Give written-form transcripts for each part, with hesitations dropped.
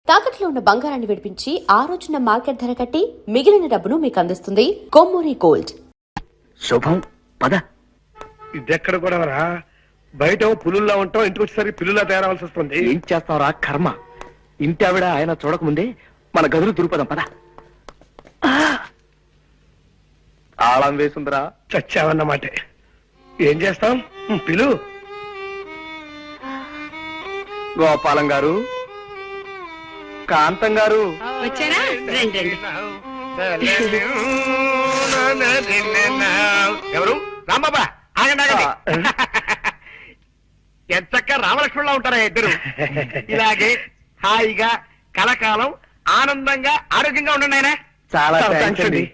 తాకట్లో ఉన్న బంగారాన్ని విడిపించి ఆ రోజున మార్కెట్ ధర కట్టి మిగిలిన డబ్బును మీకు అందిస్తుంది కొమ్మూరి గోల్డ్. శుభం పద. ఇదెక్కడ కూడా బయట పులుల్లా ఉంటాం, ఇంటికి వచ్చేసరికి పిల్లులా తయారవలసి వస్తుంది. ఏం చేస్తావురా కర్మ. ఇంటి ఆవిడ ఆయన చూడకముందే మన గదులు దురుపదం పద. తాళం వేసుందిరా. చచ్చావన్నమాట. ఏం చేస్తాం, పిలు. గోపాలం గారు, కాంతం గారు వచ్చారా? రండి రండి. ఎవరు? రాంబాబా, ఆగండి ఆగండి. ఎంతక్క రామలక్ష్మణులా ఉంటారా ఇద్దరు. ఇలాగే హాయిగా కలకాలం ఆనందంగా ఆరోగ్యంగా ఉండండి ఆయన. చాలా థాంక్స్ అండి.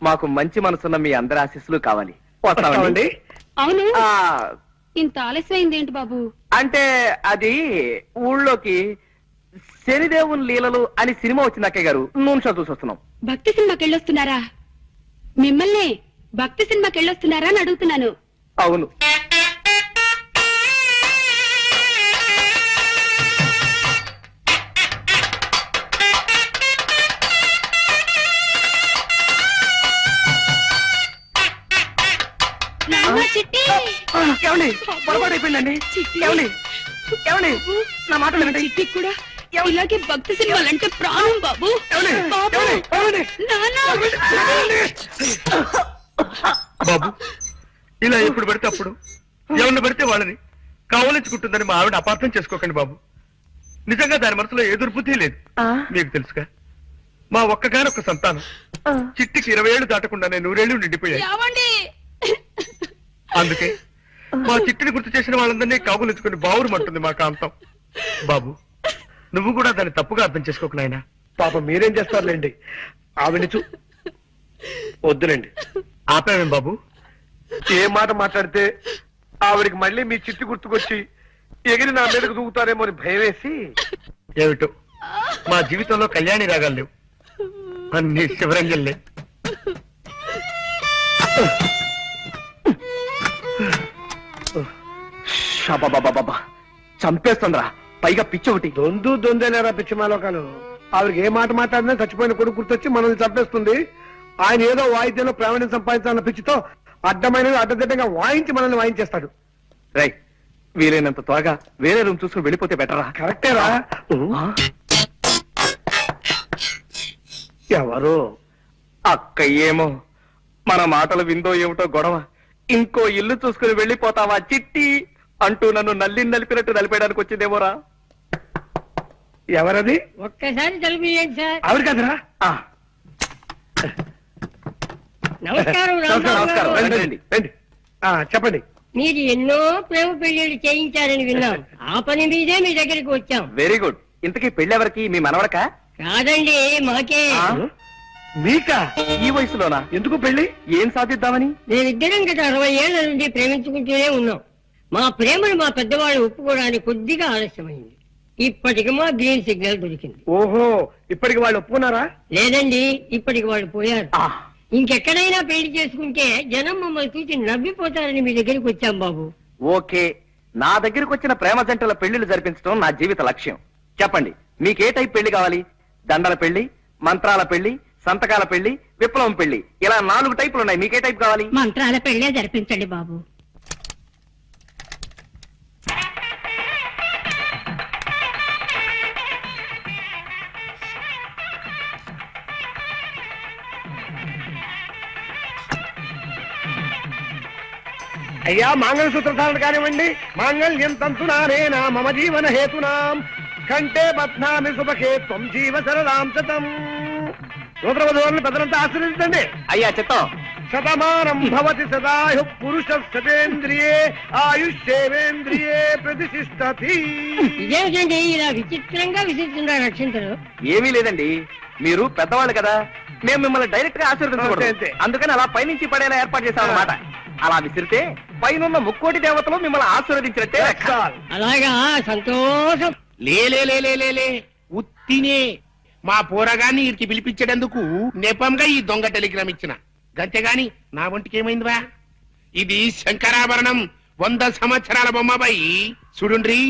మాకు మంచి మనసున్న మీ అందరి ఆశీస్సులు కావాలి. వస్తామండి. అవును, ఇంత ఆలస్యమైంది ఏంటి బాబు? అంటే అది ఊళ్ళోకి శనిదేవుని లీలలు అని సినిమా వచ్చింది అక్కయ్య గారు. నూనె షో చూసి వస్తున్నాం. భక్తి సినిమాకి వెళ్ళొస్తున్నారా? మిమ్మల్ని భక్తి సినిమాకి వెళ్ళొస్తున్నారా అని అడుగుతున్నాను. అవును. ఏమండి, పొరపాటు అయిపోయిందండి. ఏమండి ఏమండి, నా మాట వినండి. చిట్టి కూడా ఇలాగే భక్తి సినిమాలంటే ప్రాణం బాబు. బాబు, ఇలా ఎప్పుడు పడితే అప్పుడు ఎవరిని పడితే వాళ్ళని కావలించుకుంటుందని మా ఆవిడ అపార్థం చేసుకోకండి బాబు. నిజంగా దాని మనసులో ఏ దుర్బుద్ధి లేదు. మీకు తెలుసుగా, మా ఒక్కగానొక్క సంతానం చిట్టికి 20 ఏళ్లు దాటకుండానే 100 ఏళ్లు నిండిపోయాయి. అందుకే మా చిట్టిని గుర్తు చేసిన వాళ్ళందరినీ కాగులించుకుని బావురుమంటుంది మా కాంతం. బాబు, నువ్వు కూడా దాన్ని తప్పుగా అర్థం చేసుకోకు నాయనా. పాప మీరేం చేస్తారులేండి. ఆవిడ వద్దులేండి. ఆపేమేం బాబు? ఏ మాట మాట్లాడితే ఆవిడికి మళ్ళీ మీ చిట్టి గుర్తుకొచ్చి ఎగిరి నా మీదకు దూకుతారేమో అని భయం వేసి. ఏమిటో మా జీవితంలో కళ్యాణి రాగాలు లేవు, అన్ని శివరంజల్లే. చంపేస్తుందిరా, పైగా పిచ్చి ఒకటి. దొందేలేరా పిచ్చి మాలోకాలు. ఆవిడకి ఏ మాట మాట్లాడినా చచ్చిపోయిన కొడుకు గుర్తొచ్చి మనల్ని చంపేస్తుంది. ఆయన ఏదో వాయిద్యంలో ప్రావీణ్యం సంపాదించాలన్న పిచ్చితో అడ్డమైనవి అడ్డదిడ్డంగా వాయించి మనల్ని వాయించేస్తాడు. రై, వీలైనంత త్వరగా వేరే రూమ్ చూసుకుని వెళ్ళిపోతే బెటరా? కరెక్టేరా. ఎవరు? అక్క ఏమో మన మాటలు విందో ఏమిటో గొడవ. ఇంకో ఇల్లు చూసుకుని వెళ్ళిపోతావా చిట్టి అంటూ నన్ను నలిపినట్టు నలిపేయడానికి వచ్చిందేమోరా. ఎవరది? ఒక్కసారి తలుపుయండి సార్. ఆవిడ కదరా? నమస్కారం. నమస్కారం. రండి, రండి. చెప్పండి. మీరు ఎన్నో ప్రేమ పెళ్లిళ్ళు చేయించారని విన్నాం. ఆ పని మీదే మీ దగ్గరికి వచ్చాం. Very good. ఇంతకీ పెళ్ళెవరికి? మీ మనవడకా? కాదండి, మాకే. మీకా? ఈ వయసులోనా? ఎందుకు పెళ్లి? ఏం సాధిద్దామని? మేమిద్దరం గత 60 ఏళ్ల నుండి ప్రేమించుకుంటూనే ఉన్నాం. మా ప్రేమను మా పెద్దవాళ్ళు ఒప్పుకోవడానికి కొద్దిగా ఆలస్యమైంది. ఇప్పటికి మా గ్రీన్ సిగ్నల్ దొరికింది. ఓహో, ఇప్పటికి వాళ్ళు ఒప్పుకున్నారా? లేదండి, ఇప్పటికి వాళ్ళు పోయారు. ఇంకెక్కడైనా పెళ్లి చేసుకుంటే జనం మమ్మల్ని చూసి నవ్విపోతారని మీ దగ్గరికి వచ్చాం బాబు. ఓకే, నా దగ్గరకు వచ్చిన ప్రేమ జంటల పెళ్లిళ్ళు జరిపించడం నా జీవిత లక్ష్యం. చెప్పండి, మీకే టైప్ పెళ్లి కావాలి? దండల పెళ్లి, మంత్రాల పెళ్లి, సంతకాల పెళ్లి, విప్లవం పెళ్లి, ఇలా 4 టైపులు ఉన్నాయి. మీకే టైప్ కావాలి? మంత్రాల పెళ్లే జరిపించండి బాబు. అయ్యా, మంగళసూత్రధారణ కానివ్వండి. మాంగళ్యం తంతునానేనా మమ జీవన హేతునాం కంటే బధ్నామి సుభకే త్వం జీవ సరదాం శతం. సూత్రవధువులను పెద్దలంతా ఆశీర్వదించండి. అయ్యా చిత్తం. శతమానం భవతి సదాయు పురుష శతేంద్రియే ఆయుష్యేంద్రియే ప్రతిష్ఠతి. ఇదేమిటండి ఇలా విచిత్రంగా విసిస్తున్నారు రక్షించరు? ఏమీ లేదండి, మీరు పెద్దవాళ్ళు కదా, మేము మిమ్మల్ని డైరెక్ట్ గా ఆశీర్వదించకూడదు. అందుకని అలా పైనుంచి పడేలా ఏర్పాటు చేశాం అన్నమాట. అలా విసిరితే పైనున్న 3 దేవతలు మిమ్మల్ని ఆశీర్వదించినట్టే. అలాగా, సంతోషం. లే ఉత్తినే మా పోరగాన్ని వీరికి పిలిపించేటందుకు నెపంగా ఈ దొంగ టెలిగ్రామ్ ఇచ్చిన గంతేగాని నా ఒంటికి ఏమైందివా? ఇది శంకరాభరణం 100 సంవత్సరాల బొమ్మబాయి. చూడుండ్రి,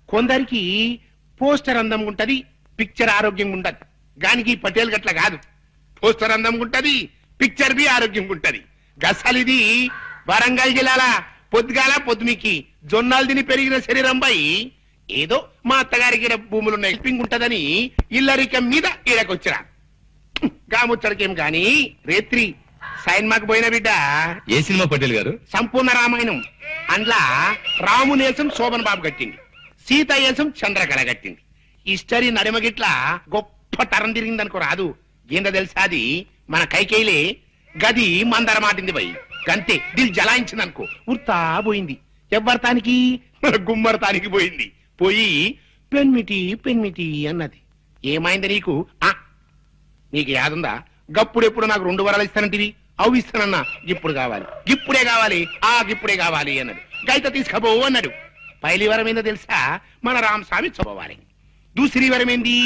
కొందరికి పోస్టర్ అందం ఉంటది, పిక్చర్ ఆరోగ్యంగా ఉండదు. గానికి పటేల్ గట్ల కాదు. పోస్టర్ అందంగా ఉంటది, పిక్చర్ బి ఆరోగ్యంగా ఉంటది. గసలిది వరంగల్ జిల్లాల పొద్దుగాల పొద్దుమికి జొన్నాలు తిని పెరిగిన శరీరం పై ఏదో మా అత్తగారికి ఈడ భూములున్న హెల్పింగ్ ఉంటదని ఇల్లరికం మీద ఈడకొచ్చిరా. గాముచ్చడికేం గాని రేత్రి సైన్మాకు పోయిన బిడ్డ ఏ సినిమా పటేల్ గారు? సంపూర్ణ రామాయణం. అందులో రామునేసం శోభన్ బాబు కట్టింది, సీత ఏసం చంద్రకళ కట్టింది. హిస్టరీ నడిమగిట్ల గొప్ప తరం తిరిగిందనుకో రాదు. ఏందో తెలుసా, అది మన కైకేయిలే గది మందర మాటింది పోయి గంతే దిల్ జలాయించింది అనుకో, ఉర్తా పోయింది. ఎవ్వరతానికి మన గుమ్మరతానికి పోయింది. పోయి పెన్మిటి పెన్మిటి అన్నది. ఏమైంది నీకు? నీకు యాదుందా? గప్పుడెప్పుడు నాకు 2 వరాలు ఇస్తానంటివి, అవి ఇస్తానన్నా. ఇప్పుడు కావాలి, ఇప్పుడే కావాలి, ఇప్పుడే కావాలి అన్నాడు. గైత తీసుకపో అన్నాడు. పైలి వరం ఏందో తెలుసా, మన రామస్వామి చదవాలి. దూసరి వరం ఏంది,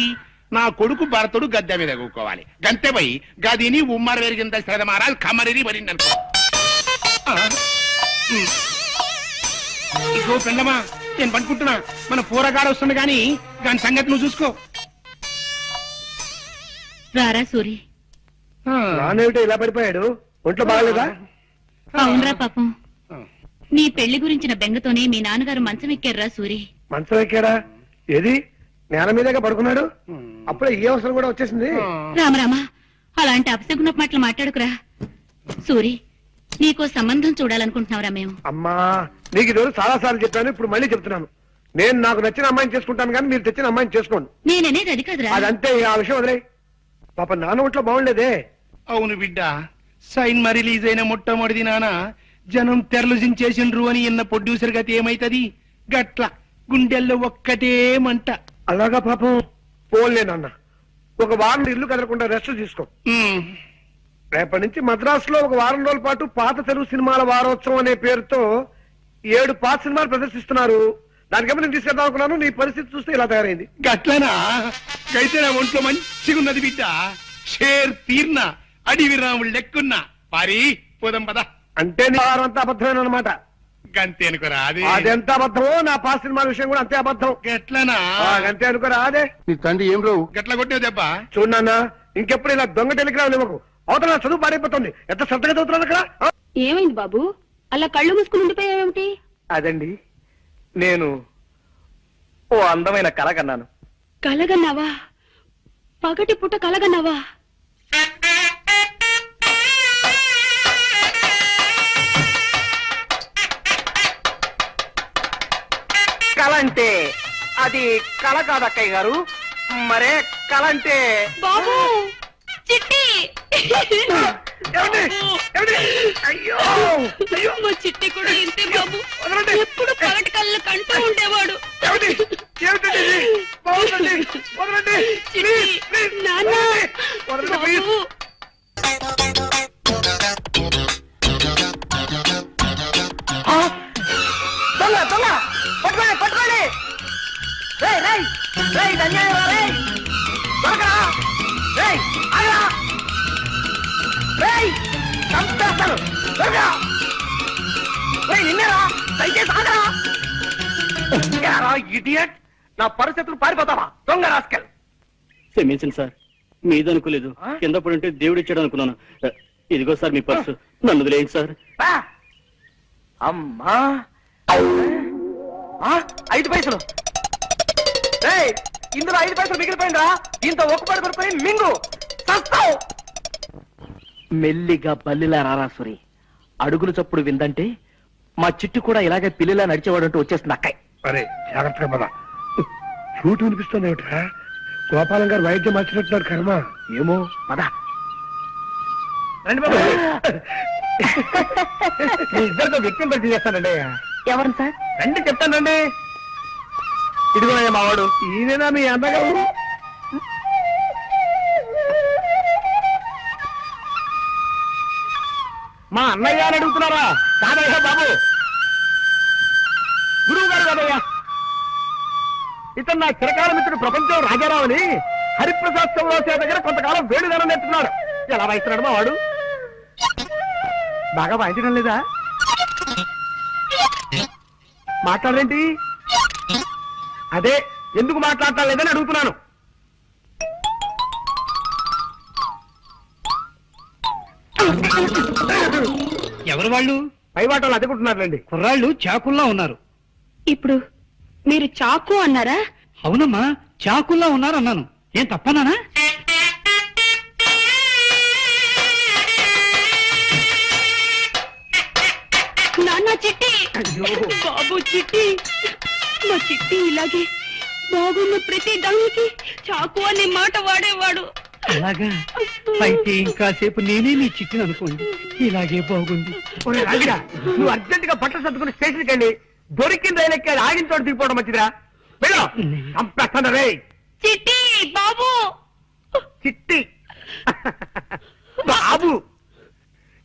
నా కొడుకు భరతుడు గద్దె మీద కూకోవాలి. గంతే పోయి గదిని ఉమ్మర వెరిగింద శ్రద్ధ మహారాజ్ కమరిని వరింది అనుకో. ఇగో పెండమా, నేను పనుకుంటున్నా. మన పూరగాడు వస్తుంది గాని దాని సంగతి నువ్వు చూసుకో. రారా సూరి. నానేమిటో ఇలా పడిపోయాడు, ఒంట్లో బాగలేదా? అవునరా పాపం, నీ పెళ్లి గురించిన బెంగతోనే మీ నాన్నగారు మంచం ఎక్కారురా సూరి. మంచం ఎక్కాడా? ఏది నేల మీదగా పడుకున్నాడు? అప్పుడే ఈ అవసరం కూడా వచ్చేసింది. రామరామా, అలాంటి అపశకున మాటలు మాట్లాడుకురా. సూరి, నీకో సంబంధం చూడాలనుకుంటున్నావురా మేము. అమ్మా, నీకు ఈ రోజు చాలా సార్లు చెప్పాను, ఇప్పుడు మళ్ళీ చెప్తున్నాను. నేను నాకు నచ్చిన అమ్మాయిని చేసుకుంటాను కానీ మీరు తెచ్చిన అమ్మాయిని చేసుకోండి. నేననేది అది కాదురా. అదంతే, ఆ విషయం వదిలే. పాప నాన్న ఒంట్లో బాగుండేదే. అవును బిడ్డ, సైన్మా రిలీజ్ అయిన మొట్టమొదటి నాన్న జనం తెరలు జించేసిండ్రు అని ఇన్న ప్రొడ్యూసర్ గతి ఏమైతది? గట్ల గుండెల్లో ఒక్కటే మంట. అలాగా పాపం. పోలే నాన్న, ఒక వారం ఇల్లు కదలకుండా రెస్ట్ తీసుకో. రేపటి నుంచి మద్రాసులో ఒక వారం రోజుల పాటు పాత తెలుగు సినిమాల వారోత్సవం అనే పేరుతో 7 పాత సినిమాలు ప్రదర్శిస్తున్నారు. దానికేమో నేను తీసుకెళ్దాం అనుకున్నాను, నీ పరిస్థితి చూస్తే ఇలా తయారైంది. గట్లనా? అయితే నా ఒంట్లో మంచిగా ఉన్నది బిడ్డ. షేర్ తీర్న అడివి రాముడు లెక్కున్నా. పారి పోదాం పద. అంటే నీ వారం అంతా అబద్ధమైన అనమాట. గంతే అనుకోరా? అది అదెంత అబద్ధమో నా పాత సినిమాల విషయం కూడా అంతే అబద్ధం. గట్లనా? అంతే అనుకోరా? అదే నీ తండ్రి ఏం రావు గట్ల కొట్టే దెబ్బ. చూడన్నా, ఇంకెప్పుడు ఇలా దొంగ టెలిగ్రామ్ ఇవ్వకు. అవతల నా చదువు పాడైపోతుంది. ఎంత శ్రద్ధగా చదువుతున్నాను అక్కడ. ఏమైంది బాబు, అలా కళ్ళు మూసుకుని ఉండిపోయావేమిటి? అదండి, నేను ఓ అందమైన కల కన్నాను. కలగన్నావా? పగటి పుట్ట కలగన్నావా? కల అంటే అది కళ కాదు అక్కయ్య గారు. మరే కళ అంటే బాబు, చిట్టి. అయ్యో, మా చిట్టి కూడా ఇంతే బాబు, ఎప్పుడు పగటి కళ్ళు కంటూ ఉండేవాడు. చిట్టి, నాన్న, బాబు. దొంగ దొంగ పట్టుకోండి పట్టుకోండి. రేయ్ రేయ్ రేయ్, ధన్యాయం రేయ్, దొరకరా రేయ్, ఆగరా రేయ్, చంపేస్తాను. దొరకరా రేయ్, నిన్నేరా, దయచేసి ఆగరా. ఇడియట్, నా పరిస్థితులు పారిపోతావా దొంగ రాస్కెల్. క్షమించండి సార్, మీదనుకోలేదు. కింద పడుంటే దేవుడు ఇచ్చాడు అనుకున్నాను. ఇదిగో సార్ మీ పర్సు, నన్ను వదిలేయండి సార్. అమ్మా, 5 పైసలు. రేయ్, ఇందులో 5 పైసలు మిగిలిపోయిందా? దీంతో ఒక్కపడి పడిపోయి మింగు చస్తావు. మెల్లిగా బల్లిలా రారాసురి, అడుగులు చప్పుడు విందంటే మా చిట్టు కూడా ఇలాగే పిల్లిలా నడిచేవాడంటూ వచ్చేస్తుంది అక్కయ్య. అరే జాగ్రత్తగా పద. చూటు వినిపిస్తుంది ఏమిటా? గోపాలం గారు వైద్యం మార్చినట్టున్నారు. కర్మ ఏమో, పద. రండి బాబు. మీ ఇద్దరితో వ్యక్తిని పరిచయం చేస్తానండి. ఎవరు సార్? రండి చెప్తానండి. ఇదిగో మావాడు. ఈయన మీ అన్నగారు. మా అన్నయ్య అని అడుగుతున్నారా? కాదయ్యా బాబు, గురువు గారు కాదయ్యా. ఇతను నా చిరకాల మిత్రుడు ప్రపంచం రాజారావు అని హరిప్రసాద్ చౌరాసే దగ్గర కొంతకాలం వేడుదనం నేర్చుకున్నాడు. ఎలా వాయిస్తున్నాడు మా వాడు? బాగా వాయించడం లేదా? మాట్లాడరేంటి? అదే ఎందుకు మాట్లాడటం లేదని అడుగుతున్నాను. వాళ్ళు పై వాటలు అదుకుంటున్నారులేండి. కుర్రాళ్ళు చాకుల్లా ఉన్నారు. ఇప్పుడు మీరు చాకు అన్నారా? అవునమ్మా, చాకుల్లా ఉన్నారు అన్నాను. ఏం తప్పనానా? నాన్న చిట్టి, బాబు చిట్టి, మా చిట్టి ఇలాగే బాగున్న ప్రతి దానికి చాకు అనే మాట వాడేవాడు. అలాగా అయితే ఇంకాసేపు నేనే నీ చిట్టిని అనుకోండి. ఇలాగే బాగుంది. నువ్వు అర్జెంట్ గా బట్టలు సర్దుకుని స్టేషన్కి వెళ్ళి దొరికిన రైలు ఎక్కి ఆగిన చోట దిగిపోవడం మంచిదిరా. వెళ్ళు. చంపేస్తాను రే. చిట్టి బాబు. చిట్టి బాబు,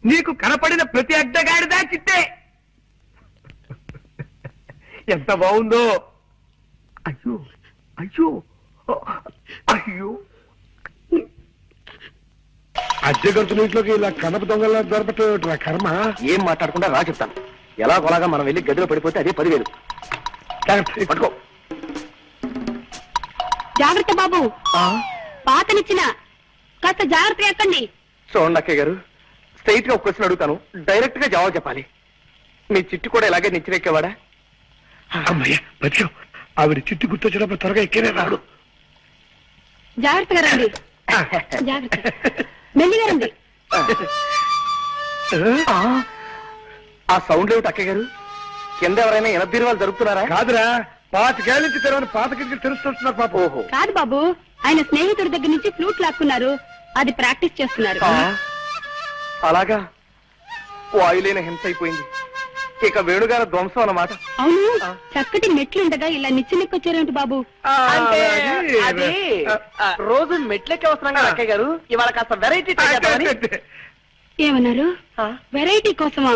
నీకు కనపడిన ప్రతి అడ్డగాడిదా చిట్టే. ఎంత బాగుందో. అయ్యో అయ్యో అయ్యో. అద్దె గంతుల ఇంట్లోకి ఇలా కనప దొంగలా దొరకట్టు కర్మ. ఏం మాట్లాడకుండా రా చెప్తాను. ఎలాగోలాగా మనం వెళ్ళి గదిలో పడిపోతే అదే 10,000. పట్టుకో. జాగ్రత్త బాబు, పాతనిచ్చిన కాస్త జాగ్రత్తగా ఎక్కండి. చూడండి అక్కయ్య గారు, స్ట్రైట్ గా ఒక క్వశ్చన్ అడుగుతాను, డైరెక్ట్ గా జవాబు చెప్పాలి. మీ చిట్టు కూడా ఇలాగే నిచ్చిరెక్కేవాడా? అమ్మయ్య బతికావు. ఆవిడ చిట్టి గుర్తొచ్చినప్పుడు త్వరగా ఎక్కేనే రాడు. జాగ్రత్తగా రండి. జాగ్రత్త, మెల్లిగా రండి. ఆ సౌండ్ ఏమిటి అక్కయ్య గారు? కింద ఎవరైనా ఎనబీరువాలు జరుగుతున్నారా? కాదురా, 5 నుంచి తెరవని పాత కిటికీ తెలుస్తున్నారు పాప. ఓహో, కాదు బాబు, ఆయన స్నేహితుడి దగ్గర నుంచి ఫ్లూట్ లాక్కున్నారు. అది ప్రాక్టీస్ చేస్తున్నారు. అలాగా. వాయులేని హింస అయిపోయింది. ఇక వేణుగారి ధ్వంసం అన్నమాట. అవును, చక్కటి మెట్లుండగా ఇలా నిచ్చెనెక్కొచ్చారేంటి బాబు? అంటే అది రోజు మెట్లెక్కి వస్తున్నాం కదా అక్కయ్య గారు, ఇవాళ కాస్త వెరైటీ ఏమన్నారు? వెరైటీ కోసమా?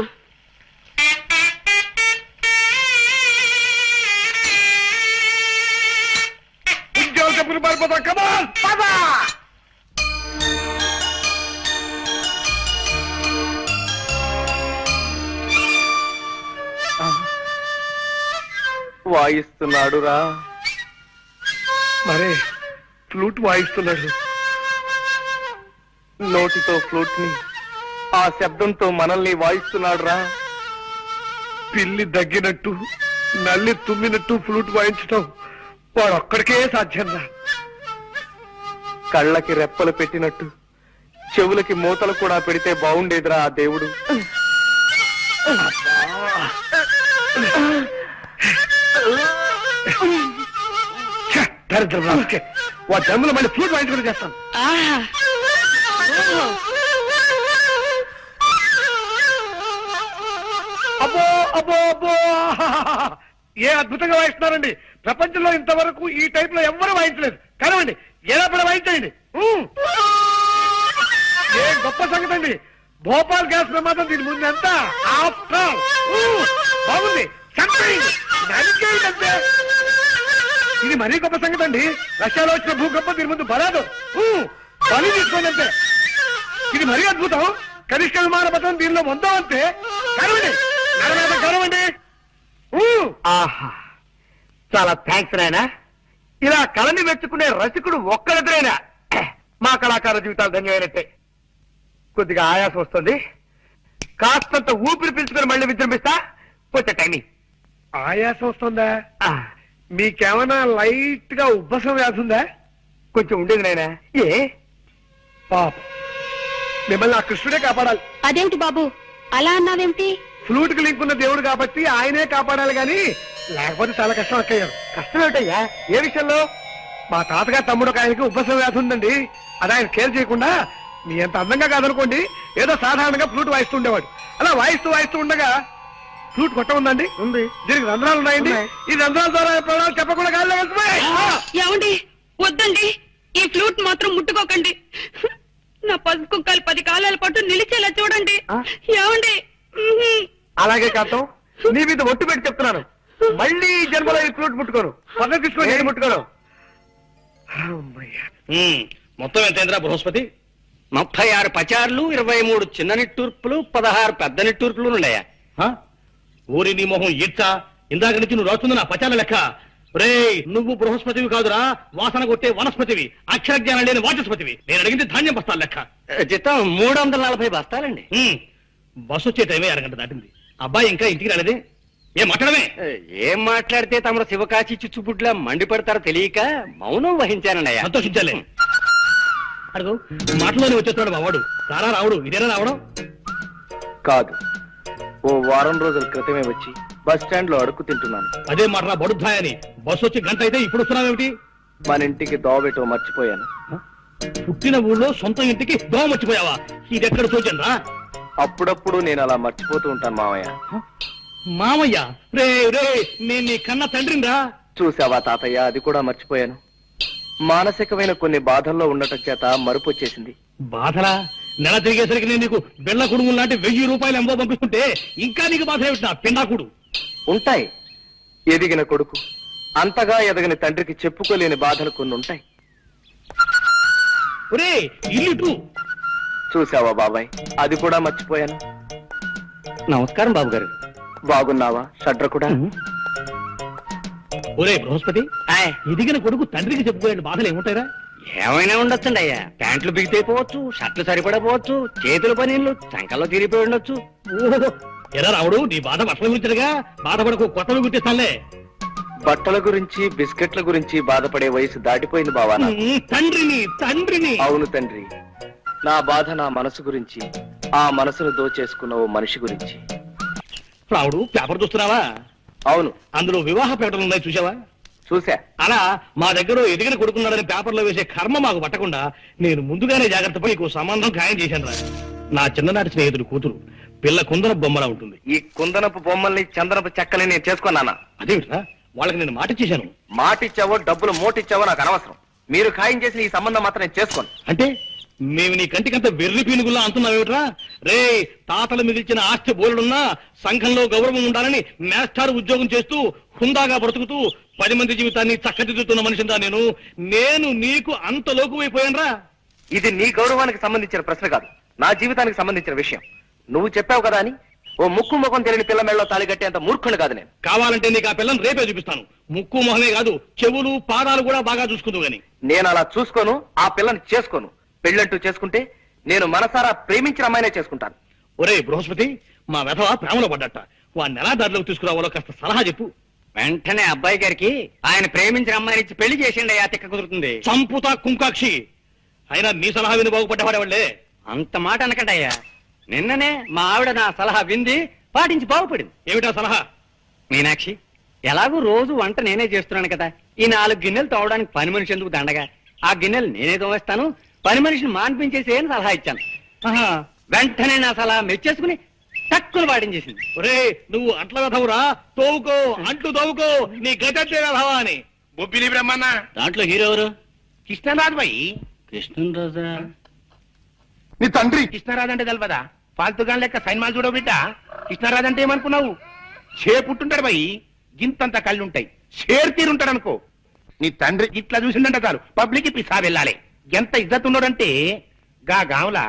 ఉద్యోగం చెప్పులు పారిపోతాం. కమాన్ పదా. వాయిస్తున్నాడు రా. మరే ఫ్లూట్ వాయిస్తున్నాడు. నోటితో ఫ్లూట్ ని, ఆ శబ్దంతో మనల్ని వాయిస్తున్నాడు రా. పిల్లి దగ్గినట్టు, నల్లి తుమ్మినట్టు ఫ్లూట్ వాయించటం వాడు ఒక్కడికే సాధ్యం రా. కళ్ళకి రెప్పలు పెట్టినట్టు చెవులకి మూతలు కూడా పెడితే బాగుండేదిరా ఆ దేవుడు. దరిద్రం రాకే. వా జమ్ములో మళ్ళీ ఫ్లూట్ వాయించుకుని చేస్తాను. అబ్బో అబ్బో అబ్బో, ఏ అద్భుతంగా వాయిస్తున్నారండి. ప్రపంచంలో ఇంతవరకు ఈ టైప్ లో ఎవ్వరూ వాయించలేదు. కనవండి, ఎలా పడ వాయించండి. ఏ గొప్ప సంగతి అండి. భోపాల్ గ్యాస్ ప్రమాదం దీని ముందు ఎంత. బాగుంది. ఇది మరీ గొప్ప సంగతి అండి. రష్యాలో వచ్చిన భూకంపం దీని ముందు బలాదు. బలి తీసుకోండి అంతే. ఇది మరీ అద్భుతం. కనిష్ట విమాన పథకం దీనిలో ఉందాం అంతే. కరవండి, కరవండి. ఆహా, చాలా థ్యాంక్స్ నాయనా. ఇలా కళని మెచ్చుకునే రసికుడు ఒక్కరిద్దరైనా మా కళాకార జీవితాలు ధన్యమైనట్టే. కొద్దిగా ఆయాసం వస్తుంది, కాస్తంత ఊపిరి పీల్చుకొని మళ్ళీ విజృంభిస్తా. కొంచెం టైమింగ్. ఆయాసం వస్తుందా? మీకేమైనా లైట్ గా ఉబ్బసం వ్యాధి ఉందా? కొంచెం ఉండేది నాయనా. ఏ పాప, మిమ్మల్ని ఆ కృష్ణుడే కాపాడాలి. అదేమిటి బాబు అలా అన్నావేమిటి? ఫ్లూట్ కి లింక్ ఉన్న దేవుడు కాబట్టి ఆయనే కాపాడాలి గాని లేకపోతే చాలా కష్టం అక్కయ్యారు. కష్టం ఏమిటయ్యా? ఏ విషయంలో? మా తాతగారు తమ్ముడు ఒక ఆయనకి ఉబ్బసం వ్యాధి ఉందండి. అది ఆయన కేర్ చేయకుండా, మీ అంత అందంగా కాదనుకోండి, ఏదో సాధారణంగా ఫ్లూట్ వాయిస్తూ ఉండేవాడు. అలా వాయిస్తూ వాయిస్తూ ఉండగా ఫ్లూట్ కొట్ట ఉందండి. ఉంది. దీనికి రంధ్రాలు ఉన్నాయండి. ఈ రంధ్రాల ద్వారా ప్రాణాలు చెప్పకుండా గాల్లో వెళ్తున్నాయి. ఏమండి, వద్దండి, ఈ ఫ్లూట్ మాత్రం ముట్టుకోకండి. నా పసుపు కుక్కలు 10 కాలాల పాటు నిలిచేలా చూడండి. ఏమండి? అలాగే కాంతం, నీ మీద ఒట్టు పెట్టి చెప్తున్నాను, మళ్ళీ ఈ జన్మలో ఈ ఫ్లూట్ ముట్టుకోను. పద్ధతి తీసుకొని నేను ముట్టుకోను. మొత్తం ఎంతైందిరా బృహస్పతి? 36 పచార్లు, 23 చిన్న నిట్టూర్పులు, 16 పెద్ద నిట్టూర్పులు ఉన్నాయా? ఊరి నీ మొహం ఈడ్చా. ఇందాక నుంచి నువ్వు రాస్తుంది నా పచార్ల లెక్క. రే, నువ్వు బృహస్పతివి కాదురా, వాసన కొట్టే వనస్పతివి, అక్షర జ్ఞానం లేని వాచస్పతివి. నేను అడిగింది ధాన్యం బస్తాల లెక్క. జీతం 340 బస్తాలండి. బస్సు వచ్చే టైమే అరగంట దాటింది. అబ్బాయి ఇంకా ఇంటికి రాలేదే. ఏం మాట్లాడమే? ఏం మాట్లాడితే తమరు శివకాశి చిచ్చుబుడ్లా మండిపడతారో తెలియక మౌనం వహించానండి. సంతోషించాలే. అడుగు మాటలోనే వచ్చేస్తున్నాడు మా వాడు. రారా రావుడు, ఇదేనా రావడం? కాదు, ఓ వారం రోజుల క్రితమే వచ్చి బస్ స్టాండ్ లో అడుక్కు తింటున్నాను. అదే మాట బడుద్దాయని. బస్సు వచ్చి గంట అయితే ఇప్పుడు వస్తున్నావేమిటి? మన ఇంటికి దోవబెట్టో మర్చిపోయాను. పుట్టిన ఊళ్ళో సొంత ఇంటికి దోమ మర్చిపోయావా? ఇది ఎక్కడ చూచండి రా. అప్పుడప్పుడు నేను అలా మర్చిపోతూ ఉంటాను మామయ్య. మామయ్య రే రే, నేను నీ కన్న తండ్రిని రా. చూసావా తాతయ్య, అది కూడా మర్చిపోయాను. మానసికమైన కొన్ని బాధల్లో ఉండటం చేత మరుపు వచ్చేసింది. బాధరా? నెల తిరిగేసరికి నేను నీకు బెళ్ళ కుడుములు లాంటి 1000 రూపాయలు ఎంబో పంపిస్తుంటే ఇంకా నీకు బాధ ఏమిటి? నా పిండాకుడు. ఉంటాయి. ఎదిగిన కొడుకు అంతగా ఎదగని తండ్రికి చెప్పుకోలేని బాధలు కొన్ని ఉంటాయి. ఒరే ఇల్లు చూసావా బాబాయ్, అది కూడా మర్చిపోయాను. నమస్కారం బాబు గారు. బాగున్నావా షడ్ర కూడా? ఒరే బృహస్పతి, ఎదిగిన కొడుకు తండ్రికి చెప్పుకోలేని బాధలు ఏముంటాయిరా? ఏమైనా ఉండొచ్చండి అయ్యా. ప్యాంట్లు బిగితైపోవచ్చు, షర్ట్లు సరిపడపోవచ్చు, చేతుల పనీళ్ళు చంకల్లో తిరిగిపోయి ఉండొచ్చు. ఓహో, ఎరా రావుడు, నీ బాధ బట్టల గురించిగా. బాధపడకు, కొత్తలు గుర్తిస్తానులే. బట్టల గురించి బిస్కెట్ల గురించి బాధపడే వయసు దాటిపోయింది బావా నాకు. తండ్రిని. అవును తండ్రి, నా బాధ నా మనసు గురించి, ఆ మనసును దోచేసుకున్న ఓ మనిషి గురించి. రావుడు, పేపర్ చూస్తున్నావా? అవును. అందులో వివాహ ప్రకటనలు ఉన్నాయి, చూసావా? చూసా. అలా మా దగ్గర ఎదిగిన కొడుకున్నాడని పేపర్లో వేసే కర్మ మాకు పట్టకుండా నేను ముందుగానే జాగ్రత్త పడి నీకు సంబంధం ఖాయం చేశాను రా. నా చిన్ననాటి స్నేహితుడు కూతురు, పిల్ల కుందన బొమ్మలా ఉంటుంది. ఈ కుందనపు బొమ్మల్ని చందనపు చెక్కల్ని నేను చేసుకున్నానా? అదేమిట్రా, వాళ్ళకి నేను మాట ఇచ్చేశాను. మాటిచ్చావో డబ్బులు మోటిచ్చావో నాకు అనవసరం. మీరు ఖాయం చేసిన ఈ సంబంధం మాత్రం నేను చేసుకోను. అంటే మేము నీ కంటికంత వెర్రి పీనుగుల్లా అంటున్నావేమిట్రా? రే, తాతలు మిగిల్చిన ఆస్తి బోలుడున్నా సంఘంలో గౌరవం ఉండాలని మేస్టార్ ఉద్యోగం చేస్తూ హుందాగా బ్రతుకుతూ 10 మంది జీవితాన్ని చక్కదిద్దుతున్న మనిషిందా నేను నీకు అంత లోకువైపోయానరా? ఇది నీ గౌరవానికి సంబంధించిన ప్రశ్న కాదు, నా జీవితానికి సంబంధించిన విషయం. నువ్వు చెప్పావు కదా అని ఓ ముక్కు ముఖం తెలియని పిల్ల మెళ్ళలో తాళి కట్టేంత మూర్ఖుడు కాదు నేను. కావాలంటే నీకు ఆ పిల్లని రేపే చూపిస్తాను. ముక్కు మొహమే కాదు, చెవులు పాదాలు కూడా బాగా చూసుకుందు గాని. నేను అలా చూసుకోను, ఆ పిల్లని చేసుకోను. పెళ్ళంటూ చేసుకుంటే నేను మనసారా ప్రేమించిన అమ్మాయినే చేసుకుంటాను. ఒరే బృహస్పతి, మా వెధవ ప్రేమలో పడ్డట. వాడిని ఎలా దారిలోకి తీసుకురావాలో కాస్త సలహా చెప్పు. వెంటనే అబ్బాయి గారికి ఆయన ప్రేమించిన అమ్మాయిని ఇచ్చి పెళ్లి చేసిండి. ఆ తిక్క కుదురుతుంది. చంపుతా కుంకాక్షి. అయినా నీ సలహా విని బాగుపడ్డవాడే. అంత మాట అనకండి అయ్యా. నిన్ననే మా ఆవిడ నా సలహా వింది, పాటించి బాగుపడింది. ఏమిటా సలహా? మీనాక్షి, ఎలాగూ రోజు వంట నేనే చేస్తున్నాను కదా, ఈ 4 గిన్నెలు తోవడానికి పని మనిషి ఎందుకు దండగా? ఆ గిన్నెలు నేనే తోవేస్తాను, పని మనిషిని మాన్పించేసి అని సలహా ఇచ్చాను. వెంటనే నా సలహా మెచ్చేసుకుని తక్కువ పాటించేసింది. ఒరే, నువ్వు అంట్ల వెధవురా, తోవుకో, అంట్లు తోవుకో, నీ గతంటే వెధవా అని. బొబ్బిలి బ్రహ్మన్న దాంట్లో హీరో ఎవరు? కృష్ణరాజు బాయి. కృష్ణరాజా? నీ తండ్రి కృష్ణరాజు అంటే తెలవదా? ఫాల్తుగా లెక్క సైన్మాలు చూడవు బిడ్డ. కృష్ణరాజు అంటే ఏమనుకున్నావు? చేపుట్టుంటాడు బాయి, గింతంత కళ్ళుంటాయి, షేర్ తీరుంటాడు అనుకో. నీ తండ్రి ఇట్లా చూసిందంట చాలు పబ్లిక్ పిసా వెళ్ళాలి. ఎంత ఇజ్జత్ ఉన్నాడంటే గా గావులా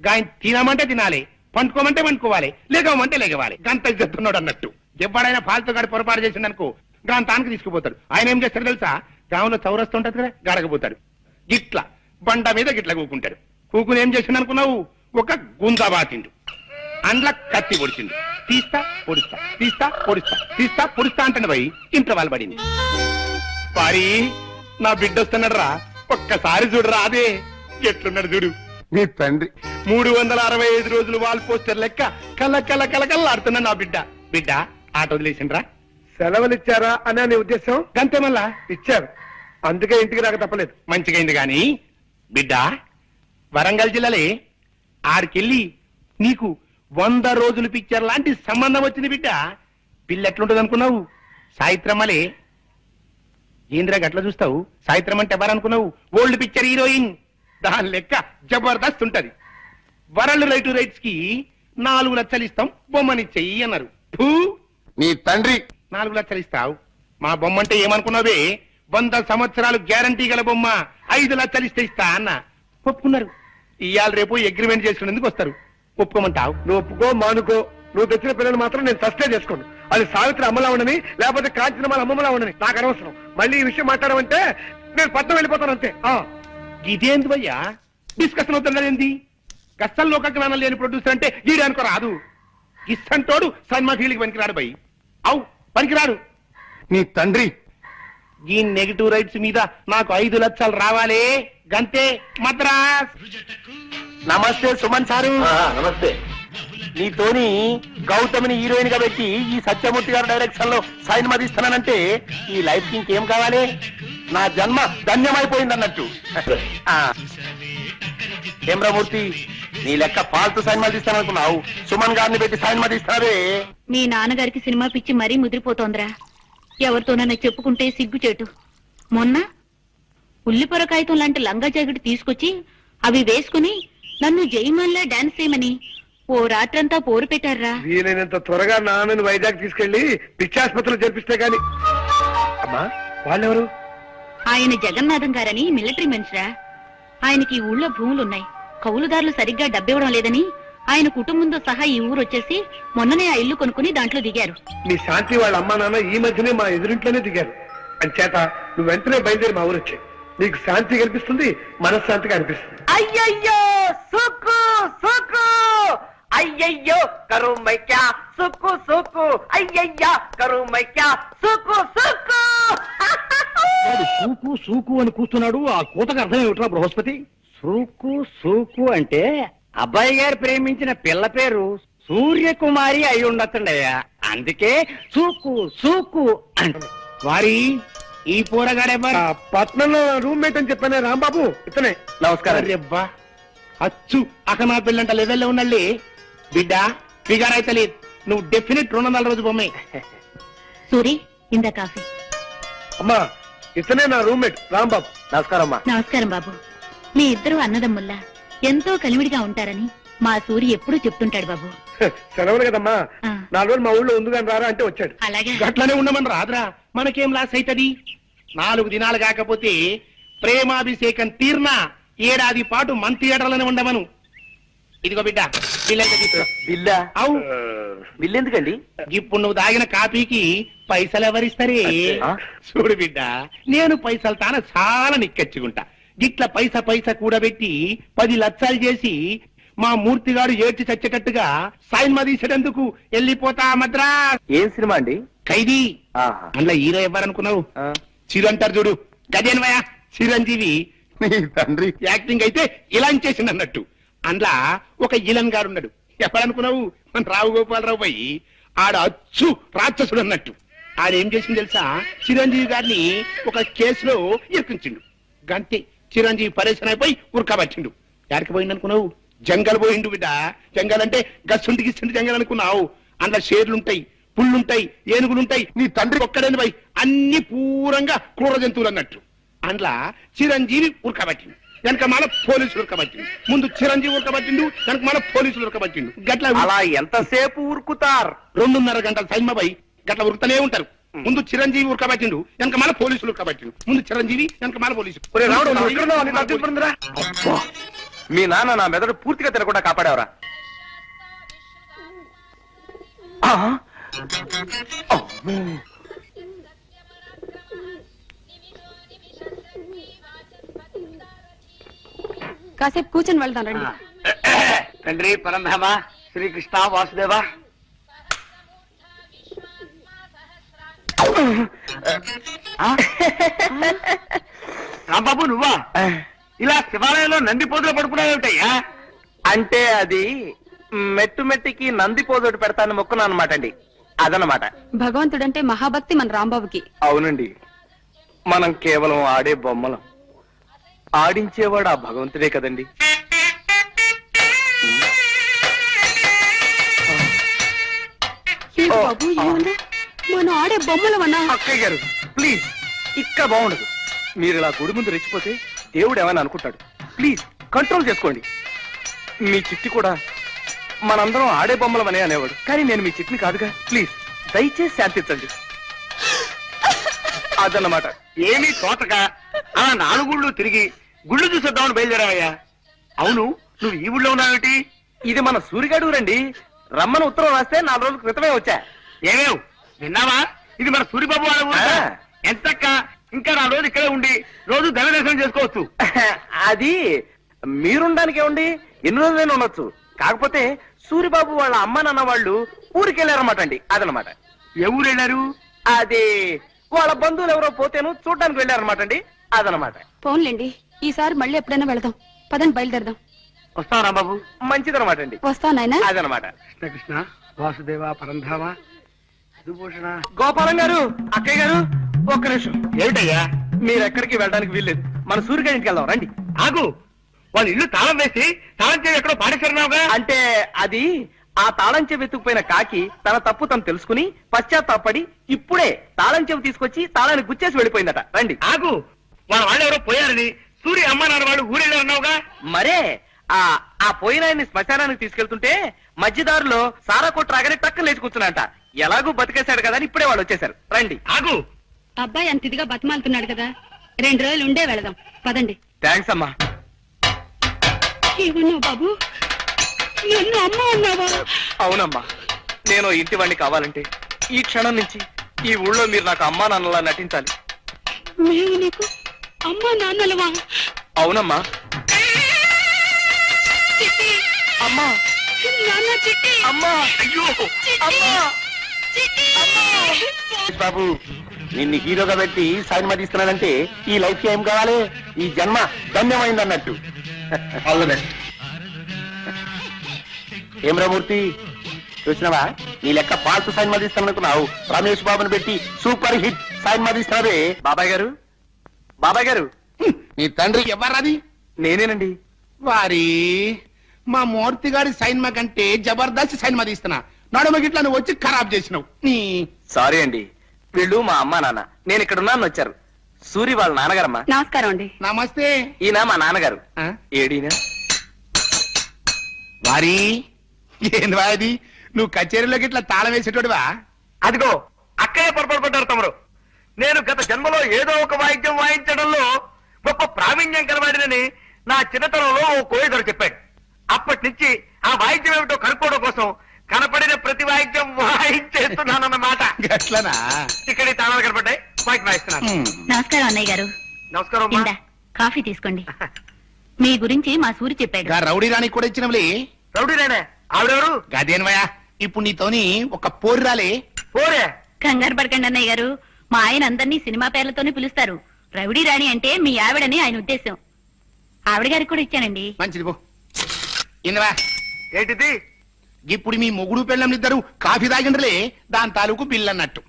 గాయ తినమంటే తినాలి, పండుకోమంటే పండుకోవాలి, లేగమంటే లేగవాలి. గంత ఇజ్జత్ ఉన్నాడు అన్నట్టు. ఎవడైనా ఫాల్తుగాడు పొరపాటు చేసిండనుకో గాంతానికి తీసుకుపోతాడు. ఆయన ఏం చేస్తాడు తెలుసా? గావులో చౌరస్తూ ఉంటది కదా, గాడకపోతాడు. గిట్ల బండ మీద గిట్ల కూకుంటాడు. కూకుని ఏం చేసిండు అనుకున్నావు? ఒక గుంజబాతిండు, అండ్ల కత్తి పొడిచిండు. తీస్తా పొడుస్తా, తీస్తా పొడుస్తా, తీస్తా పొడుస్తా అంటాడు పోయి ఇంట్లో వాళ్ళు పడింది. పారి, నా బిడ్డ వస్తున్నాడు రా, ఒక్కసారి చూడరా. అదే ఎట్లున్నాడు చూడు. నీ తండ్రి 365 రోజులు వాల్ పోస్టర్ లెక్క కల కల కల కల్లాడుతున్నా నా బిడ్డ. బిడ్డ ఆట వదిలేసిండ్రా? సెలవులు ఇచ్చారా అనే నీ ఉద్దేశం? గంతే మళ్ళా ఇచ్చారు, అందుకే ఇంటికి రాక తప్పలేదు. మంచిగైంది గాని బిడ్డ, వరంగల్ జిల్లాలే ఆడికెళ్ళి నీకు 100 రోజులు పిక్చర్ లాంటి సంబంధం వచ్చింది బిడ్డ. పిల్ల ఎట్లుంటది అనుకున్నావు? సాయిత్రమ్మలే. ఏంద్రా గట్ల చూస్తావు? సాయిత్రం అంటే ఎవరనుకున్నావు? Old picture heroine. దాని లెక్క జబర్దస్త్ ఉంటది. వరల్డ్ రైట్స్ కి 4 లక్షలు ఇస్తాం, బొమ్మనిచ్చేయి అన్నారు. ఫూ, నీ తండ్రి 4 లక్షలు ఇస్తావు? మా బొమ్మ అంటే ఏమనుకున్నావే? 100 సంవత్సరాలు గ్యారంటీ గల బొమ్మ, 5 లక్షలు ఇస్తా అన్న. ఒప్పుకున్నారు. ఇవాళ రేపు అగ్రిమెంట్ చేసుకునేందుకు వస్తారు. ఒప్పుకోమంటావు? నువ్వు ఒప్పుకో మానుకో, నువ్వు తెచ్చిన పిల్లలు మాత్రం నేను సస్టే చేసుకోను. అది సావిత్రి అమ్మలా ఉండని, లేకపోతే కాంచనమాల అమ్మలా ఉండని నాకు అనవసరం. మళ్ళీ ఈ విషయం మాట్లాడమంటే నేను పట్టణం వెళ్ళిపోతాను అంతే. ఇదేంది భయ్యా? డిస్కషన్ అవుతున్నది ఏంది? కష్టం లోక జ్ఞానం లేని ప్రొడ్యూసర్ అంటే ఈడే అనుకో రాదు. ఇస్సంటోడు సినిమా ఫీల్డ్కి పనికిరాడు బై. అవు పనికిరాడు. నీ తండ్రి ఈ నెగిటివ్ రైట్స్ మీద నాకు 5 లక్షలు రావాలే గంతే మద్రాస్. నమస్తే సుమన్ సారు. నమస్తే. నీతోని గౌతమిని హీరోయిన్ గా పెట్టి ఈ సత్యమూర్తి గారి డైరెక్షన్ లో సైన్ మదిస్తానంటే ఈ లైఫ్ కి ఇంకేం కావాలి? నా జన్మ ధన్యమైపోయింది అన్నట్టు. హేమ్రమూర్తి, నీ లెక్క ఫాల్తు సైన్ మదిస్తాననుకున్నావు, సుమన్ గారిని పెట్టి సైన్ మదిస్తావే. మీ నాన్నగారికి సినిమా పిచ్చి మరీ ముదిరిపోతోందిరా. ఎవరితోనన్నా చెప్పుకుంటే సిగ్గుచేటు. మొన్న ఉల్లిపొర కాగితం లాంటి లంగా జాకెట్ తీసుకొచ్చి అవి వేసుకుని నన్ను జయమాన్లా డాన్స్ చేయమని ఓ రాత్రంతా పోరు పెట్టారా. వీలైనంత త్వరగా నాన్నని వైజాగ్ తీసుకెళ్లి పిచ్చాసుపత్రిలో చేర్పిస్తే గాని. అమ్మా వాళ్ళెవరు? ఆయన జగన్నాథం గారని మిలిటరీ మనిషిరా. ఆయనకి ఈ ఊళ్ళో భూములున్నాయి. కౌలుదారులు సరిగ్గా డబ్బివ్వడం లేదని ఆయన కుటుంబంతో సహా ఈ ఊరు వచ్చేసి మొన్ననే ఆ ఇల్లు కొనుక్కుని దాంట్లో దిగారు. మీ శాంతి వాళ్ళ అమ్మా నాన్న ఈ మధ్యనే మా ఎదురింట్లోనే దిగారు. అంచేత నువ్వు వెంటనే బయలుదేరి మా ఊరు వచ్చాయి. నీకు శాంతి కనిపిస్తుంది, మనశ్శాంతిగా అనిపిస్తుంది. అయ్యయ్యో సుక్కు సుక్కు, అయ్యయ్యో కరు మైక్యా సుక్కు సుక్కు, అయ్యయ్యా కరు మైక్యా సుక్కు సుక్కు. సూకు సూకు అని కూస్తున్నాడు. ఆ కూతకు అర్థం ఏమిట్రా బృహస్పతి? సూకు సూకు అంటే అబ్బాయి గారు ప్రేమించిన పిల్ల పేరు సూర్యకుమారి అయి ఉండొచ్చండయ్యా. అందుకే సూకు సూకు అంటే. వారి ఈ పోరగాడెవ్వరు? పట్నంలో రూమ్మేట్ అని చెప్పానే రాంబాబు, ఇతనే. నమస్కారం. అరెబ్బా అచ్చు అక్క నా పిల్లంట లెవెల్లో ఉన్నళ్ళి బిడ్డ ఫిగర్ అయితే లేదు. నువ్వు డెఫినెట్ 200 రోజు బొమ్మే. సూరి ఇందా కాఫీ. అమ్మా ఇతనే నా రూమ్మేట్ రాంబాబు. నమస్కారం అమ్మా. నమస్కారం బాబు. మీ ఇద్దరు అన్నదమ్ముల్లా ఎంతో కలివిడిగా ఉంటారని మా సూరి ఎప్పుడూ చెప్తుంటాడు బాబు. సెలవులు కదమ్మా, ఆ. 4 రోజులు మా ఊళ్ళో ఉందిగాని రారా అంటే వచ్చాడు. అలాగే గట్లనే ఉండమని రాదురా, మనకేం లాస్ అవుతుంది? 4 దినాలు కాకపోతే ప్రేమాభిషేకం తీర్నా ఏడాది పాటు మన థియేటర్లోనే ఉండమను. ఇదిగో బిడ్డ బిల్లెంత తీసుకో. బిల్లా? అవు బిల్లు ఎందుకండి? ఇప్పుడు నువ్వు తాగిన కాపీకి పైసలు ఎవరిస్తారే? ఆ? చూడు బిడ్డ, నేను పైసలు తాన చాలా నిక్కచ్చుకుంటా. గిట్ల పైసా కూడబెట్టి 10 లక్షలు చేసి మా మూర్తిగాడు ఏడ్చి చచ్చేటట్టుగా సైన్మా తీసేటందుకు వెళ్ళిపోతా మద్రాస్. ఏం సినిమా అండి? ఖైదీ. ఆహా. అందులో హీరో ఎవరనుకున్నావు? ఆ. చిరు అంటారు చూడు, గజేన్వయ చిరంజీవి. నీ తండ్రి యాక్టింగ్ అయితే ఇలా చేసింది అన్నట్టు. అందులో ఒక ఇలన్ గారు ఉన్నాడు. ఎవరనుకున్నావు? మన రావు గోపాలరావు పోయి ఆడ అచ్చు రాక్షసుడు అన్నట్టు. ఆడేం చేసింది తెలుసా? చిరంజీవి గారిని ఒక కేసులో ఇరికించిండు. గంతే చిరంజీవి పరేషన్ అయిపోయి ఉరకబట్టిండు. ఎక్కడికి పోయిండు అనుకున్నావు? జంగల్ పోయిండు బిడ్డ. జంగల్ అంటే గస్సుంటి గిస్సుంటి జంగల్ అనుకున్నావు. అందులో షేర్లుంటాయి, పుళ్ళుంటాయి, ఏనుగులుంటాయి. నీ తండ్రి ఒక్కడేని పోయి అన్ని పూరంగా క్రూర జంతువులు అన్నట్టు. అందులో చిరంజీవి ఉరకబట్టిండు, వెనక మన పోలీసులు ఉరకబట్టిండు. ముందు చిరంజీవి ఉరకబట్టిండు, వెనక మన పోలీసులు ఉరకబట్టిండు. గట్ల అలా ఎంతసేపు ఊరుకుతారు? 2.5 గంటల సైన్మా పోయి గట్ల ఉరుకుతూనే ఉంటారు. ముందు చిరంజీవి ఉరకబట్టిండు, వెనక మన పోలీసులు ఉరకబట్టిండు. ముందు చిరంజీవి, వెనక మన పోలీసులు. ఒరే రావుడు, నువ్వు ఎక్కడున్నావు? నీకు అర్థం పడిందిరా? అబ్బా, మీ నాన్న నా మెదడు పూర్తిగా తినకుండా కాపాడేవరా? కాసేపు కూర్చొని వెళ్తాం రండి. తండ్రి పరంధామ శ్రీకృష్ణ వాసుదేవ. రాంబాబు నువ్వా? ఇలా శివాలయంలో నంది పోతులు పడుకున్నావుటయ్యా? అంటే అది మెట్టు మెట్టికి నంది పోజోటి పెడతాను మొక్కున అనమాట అండి. అదనమాట. భగవంతుడంటే మహాభక్తి మన రాంబాబుకి. అవునండి, మనం కేవలం ఆడే బొమ్మలం. ఆడించేవాడు ఆ భగవంతుడే కదండి. బాబు ఏమన్నా మనం ఆడే బొమ్మలమన్నా? అక్కయ్య గారు ప్లీజ్, ఇక్కడ బాగుండదు. మీరు ఇలా గుడి ముందు రెచ్చిపోతే దేవుడు ఏమైనా అనుకుంటాడు. ప్లీజ్ కంట్రోల్ చేసుకోండి. మీ చిట్టి కూడా మనందరం ఆడే బొమ్మలమనే అనేవాడు, కానీ నేను మీ చిట్టిని కాదుగా. ప్లీజ్ దయచేసి శాంతించండి. అదన్నమాట. ఏమీ తోటక అలా 4 గుళ్ళు తిరిగి గుళ్ళు చూసేద్దామని బయలుదేరావయ్యా. అవును, నువ్వు ఈ ఊళ్ళో ఉన్నావేటి? ఇది మన సూరిగాడు రండి. రమ్మని ఉత్తరం రాస్తే 4 రోజుల క్రితమే వచ్చా. ఏమేవ్ విన్నావా? ఇది మన సూరిబాబు వాళ్ళ ఊరు. ఆ. ఎంతక్క ఇంకా 4 రోజులు ఇక్కడే ఉండి రోజు దైవ దర్శనం చేసుకోవచ్చు. అది మీరుండడానికి ఏమండి, ఎన్ని రోజులైనా ఉండొచ్చు. కాకపోతే సూరిబాబు వాళ్ళ అమ్మ నాన్న వాళ్ళు ఊరికి వెళ్ళారన్నమాట అండి. అదనమాట. ఎవరు వెళ్ళారు? అది వాళ్ళ బంధువులు ఎవరో పోతేను చూడడానికి వెళ్ళారన్నమాట అండి. అదనమాట. ఫోన్లేండి, ఈసారి మళ్ళీ ఎప్పుడైనా వెళదాం. పదండి, బయలుదేరదాం. వస్తావరా బాబు? మంచిదనమాట అండి. వస్తావు నాయనా. అదనమాట. కృష్ణ కృష్ణ వాసుదేవ పరంధామ విభూషణ. గోపాలం గారు, అక్కయ్య గారు, ఒక్క నిమిషం. ఏమిటయ్యా? మీరు ఎక్కడికి వెళ్ళడానికి వీల్లేదు. మన సూర్యగారి ఇంటికి వెళ్దాం రండి. ఆగు, వాళ్ళ ఇల్లు తాళం వేసి తాళం చేసి ఎక్కడో పాడేశారున్నావుగా. అంటే అది ఆ తాళం చెవి వెతుకుపోయిన కాకి తన తప్పు తను తెలుసుకుని పశ్చాత్తాపడి ఇప్పుడే తాళం చెవి తీసుకొచ్చి తాళాన్ని గుచ్చేసి వెళ్ళిపోయిందట. రండి. ఆగు, వాళ్ళు ఎవరో పోయారని సూర్య అమ్మ నాన్న వాళ్ళు ఊరెళ్ళారన్నావుగా. మరే ఆ పోయిన ఆయన్ని శ్మశానానికి తీసుకెళ్తుంటే మధ్యదారులో సారా కొట్టు రాగానే టక్కన లేచి కూర్చున్నాంట. ఎలాగూ బతికేశాడు కదా అని ఇప్పుడే వాళ్ళు వచ్చేసారు. రండి. ఆగు, అబ్బాయి అంత ఇదిగా బతిమాలుతున్నాడు కదా, 2 రోజులు ఉండే వెళదాం. పదండి. థ్యాంక్స్ అమ్మా. ఏమన్నావు బాబు? నన్ను అమ్మ అన్నావా? అవునమ్మా, నేను ఇంటి వాడిని కావాలంటే ఈ క్షణం నుంచి ఈ ఊళ్ళో మీరు నాకు అమ్మా నాన్నలా నటించాలి. మేము నీకు అమ్మా నాన్నలవా? అవునమ్మా. చిట్టి, అమ్మా, నాన్న చిట్టి, అమ్మా, అయ్యో అమ్మా. చిట్టి. బాబు, నిన్ను హీరోగా పెట్టి సినిమా తీస్తున్నానంటే ఈ లైఫ్ ఏం కావాలి? ఈ జన్మ ధన్యమైంది అన్నట్టు. ఏం రామూర్తి, చూసినావా? నీ లెక్క పాల్తు సినిమా తీస్తాననుకున్నావు, రమేష్ బాబుని పెట్టి సూపర్ హిట్ సినిమా తీస్తున్నావే. బాబాయ్ గారు, బాబాయ్ గారు. నీ తండ్రి ఎవరది? నేనేనండి. వారి మా మూర్తి గారి సైన్మా కంటే జబర్దస్త్ సైన్మా తీస్తున్నా. నడుమ గిట్లా నువ్వు వచ్చి ఖరాబ్ చేసినావు. నీ సారీ అండి, వీళ్ళు మా అమ్మా నాన్న. నేను ఇక్కడ ఉన్నాను వచ్చారు. సూరి వాళ్ళ నాన్నగారమ్మా. నమస్కారం అండి. నమస్తే. ఈయన మా నాన్నగారు. ఆ? ఏడీనా? వారి ఏంది అది? నువ్వు కచేరీలోకి ఇట్లా తాళం వేసేటోడివా? అదిగో అక్కయ్య పొరపాటు పడ్డారు తమరు. నేను గత జన్మలో ఏదో ఒక వాయిద్యం వాయించడంలో గొప్ప ప్రావీణ్యం కలవాడినని నా చిన్నతనంలో ఓ కోయిదరు చెప్పాడు. అప్పటి నుంచి ఆ వాయిద్యం ఏమిటో కనుక్కోవడం కోసం కనపడిన ప్రతి వాయిద్యం వాయించేస్తున్నానన్నమాట. గట్లనా? ఇక్కడ ఈ తాళాలు కనపడ్డాయి, వాయిద్యం వాయిస్తున్నాను. నమస్కారం అన్నయ్య గారు. నమస్కారం అమ్మా. ఇందా కాఫీ తీసుకోండి. మీ గురించి మా సూరి చెప్పాడు. గా రౌడీ రాణికి కూడా ఇచ్చినవులే. రౌడీ రానే ఆవిడెవరు? గదేన్వయా, ఇప్పుడు నీతోని ఒక పోరు రాలే. పోరే. కంగారు పడకండి అన్నయ్య గారు, మా ఆయన అందరినీ సినిమా పేర్లతోనే పిలుస్తారు. రౌడీ రాణి అంటే మీ ఆవిడని ఆయన ఉద్దేశం. ఆవిడ గారికి కూడా ఇచ్చానండి. మంచిది పో. ఇన్నవా, ఏంటిది? ఇప్పుడు మీ మొగుడు పెళ్ళంనిద్దరు కాఫీ తాగిండ్రలే, దాని తాలూకు బిల్ అన్నట్టు.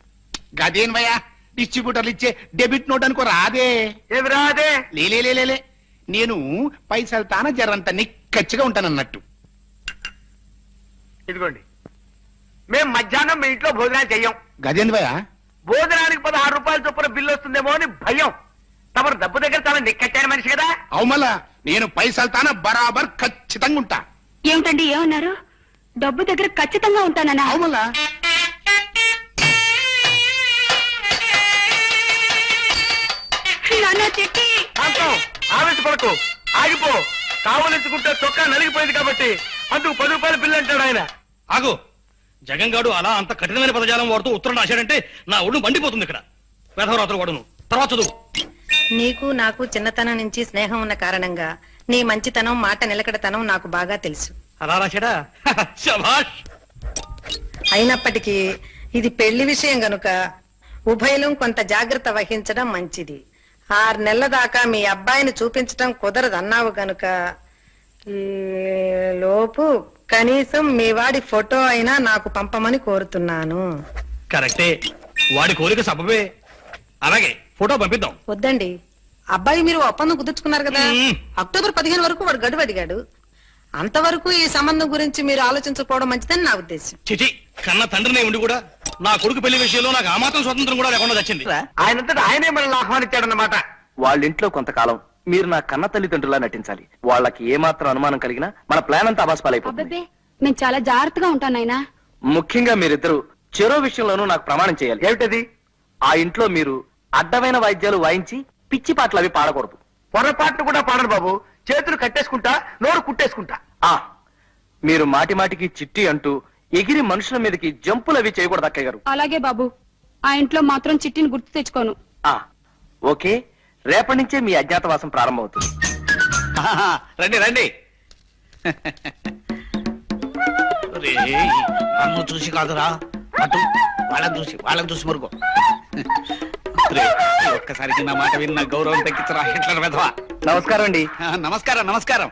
గదేన్వయా, డిస్ట్రిబ్యూటర్లు ఇచ్చే డెబిట్ నోట్ అనుకో రాదే. ఏమి రాదే? లేలే, నేను పైసలు తాన జరంత నిక్కచ్చిగా ఉంటానన్నట్టు. ఇదిగోండి, మేం మధ్యాహ్నం మీ ఇంట్లో భోజనాలు చెయ్యం. గదేన్వయా, భోజనానికి 16 రూపాయల చొప్పున బిల్లు వస్తుందేమో అని భయం. తమరు డబ్బు దగ్గర చాలా నిక్కచ్చాని మనిషి కదా. అవుమలా నేను పైసలు తాన బరాబర్ ఖచ్చితంగా ఉంటా. ఏమిటండి, ఏమన్నారు? డబ్బు దగ్గర ఖచ్చితంగా ఉంటానన్నా? అవుమలా నాన్న చిట్టి. శాంతం, ఆవేశపడకు, ఆగిపో. కావలించుకుంటే చొక్కా నలిగిపోయింది కాబట్టి అందుకు 10 రూపాయల బిల్లు అంటాడు ఆయన. ఆగు, జగన్ గాడు అలా అంత కఠినమైన పదజాలం వాడుతూ ఉత్తరం రాశాడంటే నా ఒళ్ళు మండిపోతుంది. ఇక్కడ వేధవరాత్రులు వాడును. తర్వాత చదువు. నీకు నాకు చిన్నతనం నుంచి స్నేహం ఉన్న కారణంగా నీ మంచితనం, మాట నిలకడతనం నాకు బాగా తెలుసు. అలా రాశాడా? శభాష్. అయినప్పటికీ ఇది పెళ్లి విషయం గనుక ఉభయలం కొంత జాగ్రత్త వహించడం మంచిది. 6 నెలల దాకా మీ అబ్బాయిని చూపించడం కుదరదన్నావు గనుక ఈ లోపు కనీసం మీ వాడి ఫోటో అయినా నాకు పంపమని కోరుతున్నాను. కరెక్టే, వాడి కోరిక సబబే. అలాగే ఫోటో పంపిద్దాం. వద్దండి, అబ్బాయి మీరు ఒప్పందం కుదుర్చుకున్నారు కదా. మ్మ్. అక్టోబర్ 15 వరకు వాడు గడువు అడిగాడు. అంతవరకు ఈ సంబంధం గురించి మీరు ఆలోచించకపోవడం మంచిదని నా ఉద్దేశం. చిచి, కన్న తండ్రిని ఉండి కూడా నా కొడుకు పెళ్లి విషయంలో నాకు ఆ మాత్రం స్వతంత్రం కూడా లేకుండా వచ్చింది. ఆయనంతటా ఆయనే మనల్ని ఆహ్వానించాడన్నమాట. వాళ్ళ ఇంట్లో కొంతకాలం మీరు నా కన్న తల్లిదండ్రులా నటించాలి. వాళ్ళకి ఏమాత్రం అనుమానం కలిగినా మన ప్లాన్ అంతా అబాస్పాలైపోతుంది. అబ్బబ్బే, నేను చాలా జాగ్రత్తగా ఉంటాను నాయనా. ముఖ్యంగా మీరిద్దరు చెరో విషయంలోనూ నాకు ప్రమాణం చేయాలి. ఏమిటది? ఆ ఇంట్లో మీరు అడ్డమైన వాయిద్యాలు వాయించి పిచ్చి పాటలు అవి పాడకూడదు. పొరపాట్లు కూడా పాడరు బాబు. చేతులు కట్టేసుకుంటా, నోరు కుట్టేసుకుంటా. మీరు మాటి మాటికి చిట్టి అంటూ ఎగిరి మనుషుల మీదకి జంపులు అవి చేయకూడదు అక్కయ్య గారు. అలాగే బాబు, ఆ ఇంట్లో మాత్రం చిట్టిని గుర్తు తెచ్చుకోను. ఓకే, రేపటి నుంచే మీ అజ్ఞాతవాసం ప్రారంభమవుతుంది. రండి రండి. నన్ను చూసి కాదురా అటు వాళ్ళని చూసి మురుగు. ఒక్కసారికి నా మాట విన్న గౌరవం తగ్గించరా హిట్లర్ వెధవా. నమస్కారం అండి. నమస్కారం.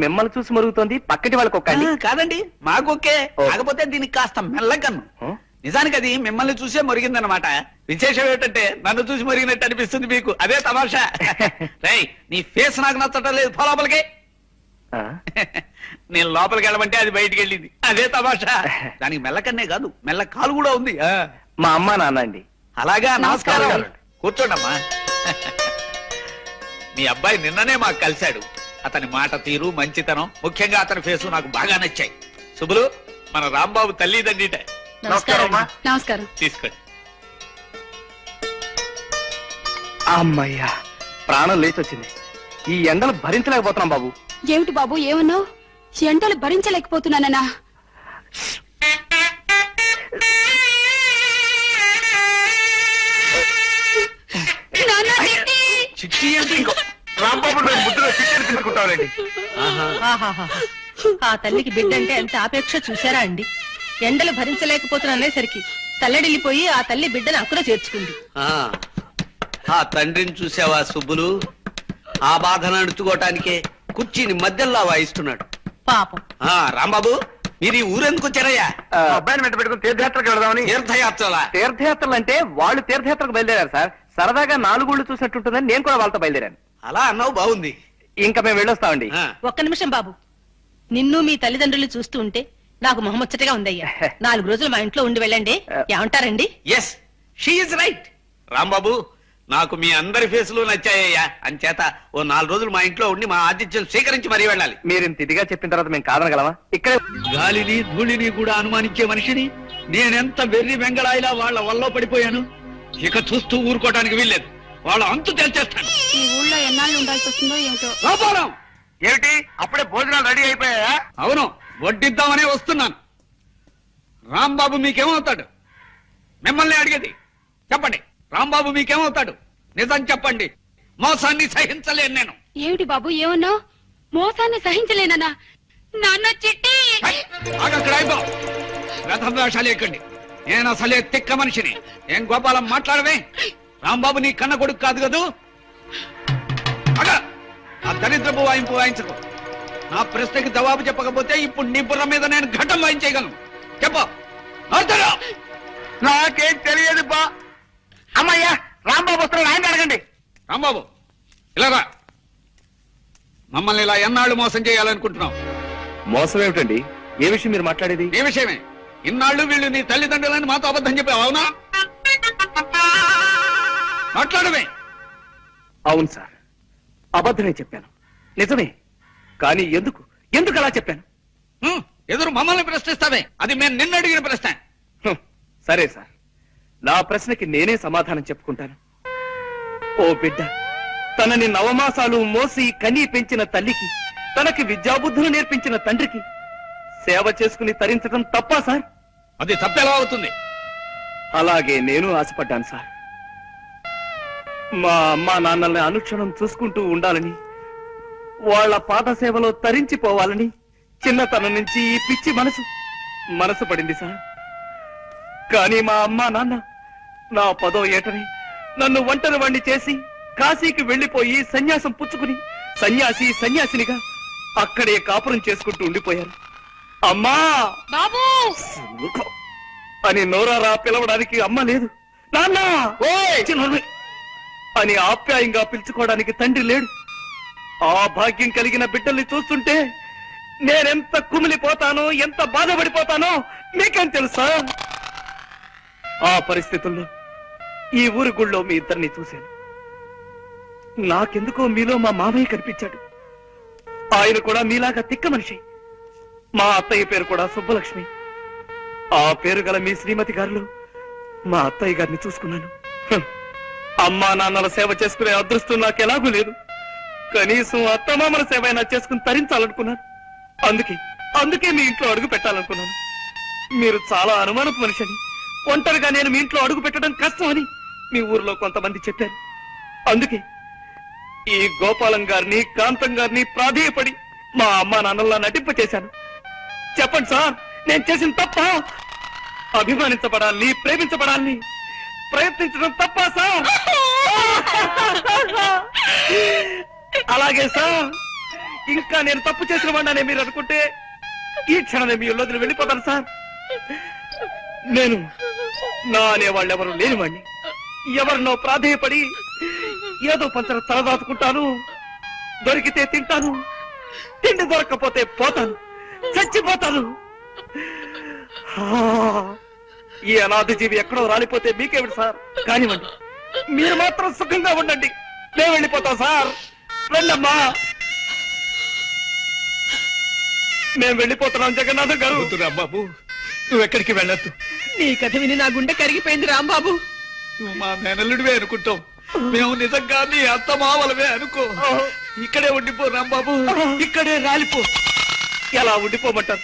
మిమ్మల్ని చూసి మరుగుతోంది, పక్కటి వాళ్ళకి ఒక్క కాదండి, మాకొకే. కాకపోతే దీనికి కాస్త మెల్లకన్ను. నిజానికి అది మిమ్మల్ని చూసే మురిగిందనమాట. విశేషం ఏంటంటే నన్ను చూసి మురిగినట్టు అనిపిస్తుంది మీకు. అదే తమాషా. రై, నీ ఫేస్ నాకు నచ్చటం లేదు, పో లోపలికి. నేను లోపలికి వెళ్ళమంటే అది బయటికి వెళ్ళింది. అదే తమాషా. దానికి మెల్లకన్నే కాదు, మెల్ల కాలు కూడా ఉంది. మా అమ్మ నాన్న అండి. అలాగా, నమస్కారం. కూర్చోండమ్మా. మీ అబ్బాయి నిన్ననే మాకు కలిశాడు. అతని మాట తీరు, మంచితనం, ముఖ్యంగా అతని ఫేసు నాకు బాగా నచ్చాయి. శుభులు, మన రాంబాబు తల్లిదండ్రిట. నమస్కారం. తీసుకోండి. అమ్మయ్యా, ప్రాణం లేచి వచ్చింది. ఈ ఎండలు భరించలేకపోతున్నాం బాబు. ఏమిటి బాబు ఏమన్నావు? ఎండలు భరించలేకపోతున్నానన్నా? చిట్టి ఏంటి? ఇంకో రాంబాబు బుద్ధిలో చిట్టెలు తీసుకుంటారండి. ఆ తల్లికి బిడ్డంటే ఎంత ఆపేక్ష చూసారా అండి. ఎండలు భరించలేకపోతున్నసరికి తల్లడిల్లిపోయి ఆ తల్లి బిడ్డను అక్కున చేర్చుకుంది. ఆ తండ్రిని చూసావా సుబ్బులు? ఆ బాధను అణుచుకోవటానికే కుర్చీని మధ్యలో వాయిస్తున్నాడు పాపం. రాంబాబు, మీరు ఈ ఊరెందుకు వచ్చారయ్యా? అబ్బాయిని వెంట పెట్టుకుని తీర్థయాత్రకు వెళదామని. తీర్థయాత్రలా? తీర్థయాత్రలు అంటే వాళ్ళు తీర్థయాత్రకు బయలుదేరారు సార్. సరదాగా 4 ఊళ్ళు చూసినట్టుంటుందని నేను కూడా వాళ్ళతో బయలుదేరాను. అలా అన్నావు, బాగుంది. ఇంకా మేము వెళ్ళొస్తామండి. ఒక్క నిమిషం బాబు, నిన్ను మీ తల్లిదండ్రులు చూస్తూ ఉంటే నాకు మొహముచ్చటగా ఉందయ్యా. 4 రోజులు మా ఇంట్లో ఉండి వెళ్ళండి. ఏమంటారండి? Yes, she is right. Rambabu, నాకు మీ అందరి ఫేసులు నచ్చాయ్యా. అంచేత ఓ 4 రోజులు మా ఇంట్లో ఉండి మా ఆతిథ్యం స్వీకరించి మరీ వెళ్ళాలి. మీరు ఇంత ఇదిగా చెప్పిన తర్వాత మేము కాదనగలమా? ఇక్కడే గాలిని ధూళిని కూడా అనుమానించే మనిషిని నేనెంత వెర్రి వెంగళాయిలా వాళ్ళ వల్ల పడిపోయాను. ఇక చూస్తూ ఊరుకోవడానికి వీల్లేదు. వాళ్ళ అంతు తెలిచేస్తాను. ఈ ఊళ్ళో ఎన్నాళ్ళు ఉండాల్సి వస్తుందో ఏమిటో. రాపోవడం ఏమిటి, అప్పుడే భోజనాలు రెడీ అయిపోయాయా? అవును, వడ్డిద్దామనే వస్తున్నాను. రాంబాబు మీకేమవుతాడు? మిమ్మల్ని అడిగేది. చెప్పండి, రాంబాబు మీకేమవుతాడు? నిజం చెప్పండి. మోసాన్ని సహించలేను నేను. ఏమిటి బాబు ఏమన్నావు? మోసాన్ని సహించలేనన్నా? నాన్న చిట్టి అక్కడ అయిపో. రథం వేషాలు ఎక్కండి. నేను అసలే తిక్క మనిషిని. ఏం గోపాలం మాట్లాడవే? రాంబాబు నీ కన్న కొడుకు కాదు కదూ? అగా ఆ దరిద్రపు వాయింపు వాయించకు. నా ప్రశ్నకి జవాబు చెప్పకపోతే ఇప్పుడు నీ బుర్ర మీద నేను ఘటం వాయించేయగలను. చెప్పు. నాకేం తెలియదు బా. అమ్మయ్యా, రాంబాబు వస్తున్నాడు, ఆయన అడగండి. రాంబాబు, ఇలా రా. మమ్మల్ని ఇలా ఎన్నాళ్ళు మోసం చేయాలనుకుంటున్నావు? మోసం ఏమిటండి? ఏ విషయం మీరు మాట్లాడేది? ఈ విషయమే. ఇన్నాళ్ళు వీళ్ళు నీ తల్లిదండ్రులని మాతో అబద్ధం చెప్పావు, అవునా? మాట్లాడమే. అవును సార్, అబద్ధమే చెప్పాను. నిజమే. కానీ ఎందుకు ఎందుకు అలా చెప్పాను? ఎదురు మమ్మల్ని ప్రశ్నిస్తావే? అది మేము నిన్ను అడిగిన ప్రశ్న. సరే సార్, నా ప్రశ్నకి నేనే సమాధానం చెప్పుకుంటాను. ఓ బిడ్డ, తనని 9 మాసాలు మోసి కనీ పెంచిన తల్లికి, తనకి విద్యాబుద్ధులు నేర్పించిన తండ్రికి సేవ చేసుకుని తరించడం తప్పా సార్? అది తప్పెలా అవుతుంది? అలాగే నేను ఆశపడ్డాను సార్. మా అమ్మా నాన్నల్ని అనుక్షణం చూసుకుంటూ ఉండాలని, వాళ్ళ పాద సేవలో తరించిపోవాలని చిన్నతనం నుంచి ఈ పిచ్చి మనసు పడింది సార్. కానీ మా అమ్మా నాన్న నా 10వ ఏటని నన్ను ఒంటరి వాణ్ణి చేసి కాశీకి వెళ్లిపోయి సన్యాసం పుచ్చుకుని సన్యాసినిగా అక్కడే కాపురం చేసుకుంటూ ఉండిపోయారు. అమ్మా బాబు అని నోరారా పిలవడానికి అమ్మ లేదు, నాన్న అని ఆప్యాయంగా పిలుచుకోవడానికి తండ్రి లేడు. ఆ భాగ్యం కలిగిన బిడ్డల్ని చూస్తుంటే నేనెంత కుమిలిపోతానో, ఎంత బాధపడిపోతానో మీకేం తెలుసా? ఆ పరిస్థితుల్లో ఈ ఊరి గుళ్ళో మీ ఇద్దరిని చూశాను. నాకెందుకో మీలో మా మామయ్య కనిపించాడు. ఆయన కూడా మీలాగా తిక్క మనిషి. మా అత్తయ్య పేరు కూడా సుబ్బలక్ష్మి. ఆ పేరు గల మీ శ్రీమతి గారిలో మా అత్తయ్య గారిని చూసుకున్నాను. అమ్మా నాన్నల సేవ చేసుకునే అదృష్టం నాకు ఎలాగూ లేదు. కనీసం అత్తమామల సేవ అయినా చేసుకుని తరించాలనుకున్నాను. అందుకే మీ ఇంట్లో అడుగు పెట్టాలనుకున్నాను. మీరు చాలా అనుమానపు మనిషి అని, ఒంటరిగా నేను మీ ఇంట్లో అడుగు పెట్టడం కష్టం అని మీ ఊర్లో కొంతమంది చెప్పారు. అందుకే ఈ గోపాలం గారిని, కాంతం గారిని ప్రాధేయపడి మా అమ్మా నాన్నల్లా నటింప చేశాను. చెప్పండి సార్, నేను చేసిన తప్ప? అభిమానించబడాలని, ప్రేమించబడాలని ప్రయత్నించడం తప్ప సార్? అలాగే సార్, ఇంకా నేను తప్పు చేసిన వాడినే మీరు అనుకుంటే ఈ క్షణమే మీ వదిలి వెళ్ళిపోతాను సార్. నేను నా అనేవాళ్ళు ఎవరు లేనివాడిని, ఎవరినో ప్రాధేయపడి ఏదో పంచర తలదాచుకుంటాను. దొరికితే తింటాను, తిండి దొరక్కపోతే పోతాను, చచ్చిపోతాను. ఈ అనాథ జీవి ఎక్కడో రాలిపోతే మీకేమిటి సార్? కానివ్వండి, మీరు మాత్రం సుఖంగా ఉండండి. మేము వెళ్ళిపోతాం సార్. వెళ్ళమ్మా, మేము వెళ్ళిపోతున్నాం జగన్నాథం గారు. రాంబాబు, నువ్వు ఎక్కడికి వెళ్ళొద్దు. నీ కథ విని నా గుండె కరిగిపోయింది రాంబాబు. నువ్వు మా మేనల్లుడివే అనుకుంటాం, మేము నిజంగా నీ అత్త మావలమే అనుకో. ఇక్కడే ఉండిపో రాంబాబు, ఇక్కడే రాలిపో. ఎలా ఉండిపోమంటారు?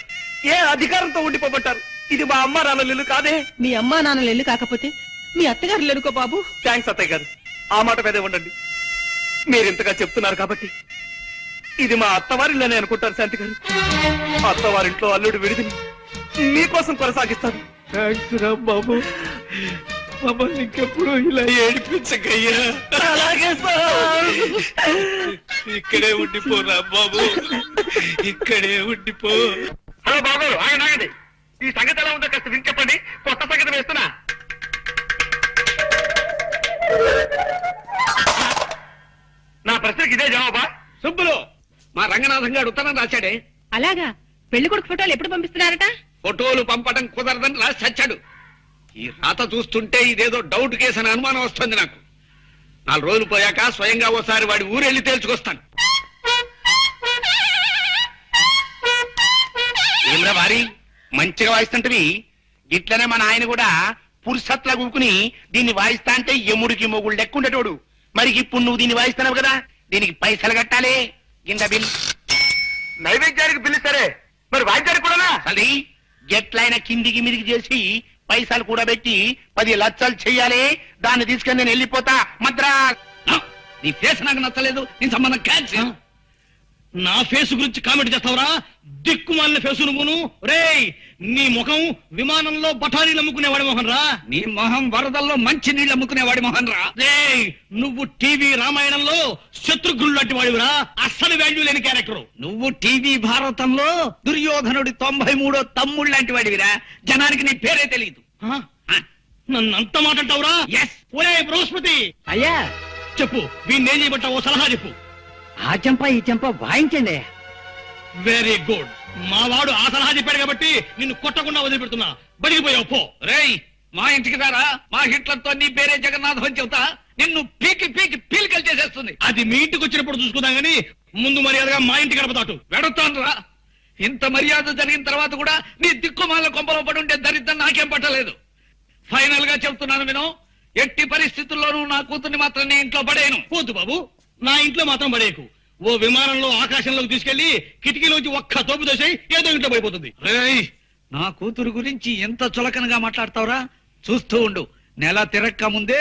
ఏ అధికారంతో ఉండిపోమంటారు? ఇది మా అమ్మ నాన్నల ఇల్లు కాదే. మీ అమ్మా నాన్నలు ఎల్లు కాకపోతే మీ అత్తగారు ఎన్నుకో బాబు. థ్యాంక్స్ అత్తయ్య గారు, ఆ మాట మీదే ఉండండి. మీరింతగా చెప్తున్నారు కాబట్టి ఇది మా అత్తవారిలోనే అనుకుంటారు శాంతి గారు. అత్తవారింట్లో అల్లుడు విడిదిని మీకోసం కొనసాగిస్తాను. థ్యాంక్స్ రాంబాబు, మమ్మల్ని ఇంకెప్పుడు ఇలా ఏడిపించకయ్యా. అలాగే సార్. ఇక్కడే ఉండిపో రాంబాబు, ఇక్కడే ఉండిపో. హలో బాబు, ఆగండి. ఈ సంగతి ఎలా ఉందో కాస్త విని చెప్పండి. కొత్త సంగతి వేస్తున్నా. నా ప్రశ్నకి ఇదే జవాబా? సుబ్బులు, మా రంగనాథం గారు ఉత్తరం రాశాడే. అలాగా పెళ్లి కొడుకు ఫోటోలు ఎప్పుడు పంపిస్తున్నారట? ఫోటోలు పంపడం కుదరదని రాసి చచ్చాడు. ఈ రాత చూస్తుంటే ఇదేదో డౌట్ కేసు అని అనుమానం వస్తుంది నాకు. 4 రోజులు పోయాక స్వయంగా ఓసారి వాడి ఊరెళ్ళి తేల్చుకొస్తాను. ఏమిరా వారి మంచిగా వాయిస్తుంటవి. ఇట్లనే మన ఆయన కూడా పురుషత్లా కూకుని దీన్ని వాయిస్తా అంటే ఎముడికి మొగుడు లెక్కుండేటోడు. మరి ఇప్పుడు నువ్వు దీన్ని వాయిస్తున్నావు కదా, దీనికి పైసలు కట్టాలి. కింద బిల్. నైవేద్యానికి పిలుస్తారే, మరి వాయిద్యానికి కూడా? అది ఎట్లయినా కిందికి మిదికి చేసి పైసలు కూడా పెట్టి 10 లక్షలు చెయ్యాలి. దాన్ని తీసుకొని నేను వెళ్ళిపోతా మద్రాస్. నీ ఫేస్ నాకు నచ్చలేదు, నీ సంబంధం క్యాన్సిల్. నా ఫేస్ గురించి కామెంట్ చేస్తావురా? దిక్కుమాలిన ఫేసు నువ్వును. రేయ్, నీ ముఖం విమానంలో బఠానీలు అమ్ముకునేవాడి మొహం రా. నీ మొహం వరదల్లో మంచి నీళ్ళు అమ్ముకునేవాడి మొహం రా. రేయ్, నువ్వు టీవీ రామాయణంలో శత్రుఘ్నుడు లాంటి వాడివిరా. అస్సలు వాల్యూ లేని క్యారెక్టర్. నువ్వు టీవీ భారతంలో దుర్యోధనుడి 93వ తమ్ముడు లాంటి వాడివిరా. జనానికి నీ పేరే తెలియదు. నన్ను అంత మాట అంటావురా? ఎస్. ఒరే బృహస్పతి, అయ్యా, చెప్పు, వీణ్ణి ఏం చేయబట్టావో సలహా చెప్పు. ఆ చెంప ఈ చెంప వాయించండి. Very good. మా వాడు ఆ సలహా చెప్పాడు కాబట్టి నిన్ను కొట్టకుండా వదిలిపెడుతున్నా. బడిగిపోయావు పో. రేయ్, మా ఇంటికి రారా. మా హిట్లర్తో నీ పేరే జగన్నాథం అని చెబుతా. నిన్ను పీకి పీకి పీలికలు చేసేస్తుంది. అది మీ ఇంటికి వచ్చినప్పుడు చూసుకుందాం గానీ ముందు మర్యాదగా మా ఇంటికి గడపతాటు వెడతాను రా. ఇంత మర్యాద జరిగిన తర్వాత కూడా నీ దిక్కుమాల కొంపలో పడి ఉంటే దరిద్రం నాకేం పట్టలేదు. ఫైనల్ గా చెప్తున్నాను విను, ఎట్టి పరిస్థితుల్లోనూ నా కూతుర్ని మాత్రం నీ ఇంట్లో పడేయను. పోతు బాబు, నా ఇంట్లో మాత్రం పడేయకు. ఓ విమానంలో ఆకాశంలోకి తీసుకెళ్లి కిటికీలోంచి ఒక్క తోపు దోసేయి, ఏదో ఇంట్లో పడిపోతుంది. రేయ్, నా కూతురు గురించి ఎంత చులకనగా మాట్లాడతావురా? చూస్తూ ఉండు, నెల తిరక్క ముందే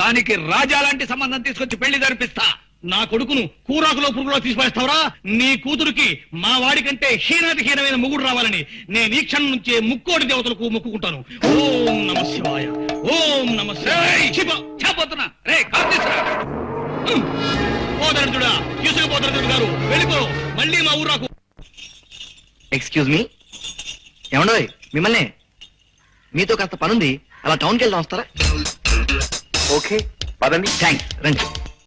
దానికి రాజా లాంటి సంబంధం తీసుకొచ్చి పెళ్లి జరిపిస్తా. నా కొడుకును కూరాకులో పురుగులో తీసిపేస్తావురా? నీ కూతురికి మా వాడి కంటే హీనాతిహీనమైన మొగుడు రావాలని నేను ఈ క్షణం నుంచే ముక్కోడి దేవతలకు మొక్కుకుంటాను. ఓం నమ శివాయ, ఓం నమ శివాయ. చెప్పబోతున్నా. రే, పోదరుడా, తీసుకుపోదరుడు గారు వెళ్ళిపో. మళ్ళీ మా ఊరాకు. ఎక్స్క్యూజ్ మీ, ఏమండో మిమ్మల్ని, మీతో కాస్త పనుంది, అలా టౌన్కి వెళ్దాం, వస్తారా? ఓకే పదండి. థ్యాంక్స్, రండి.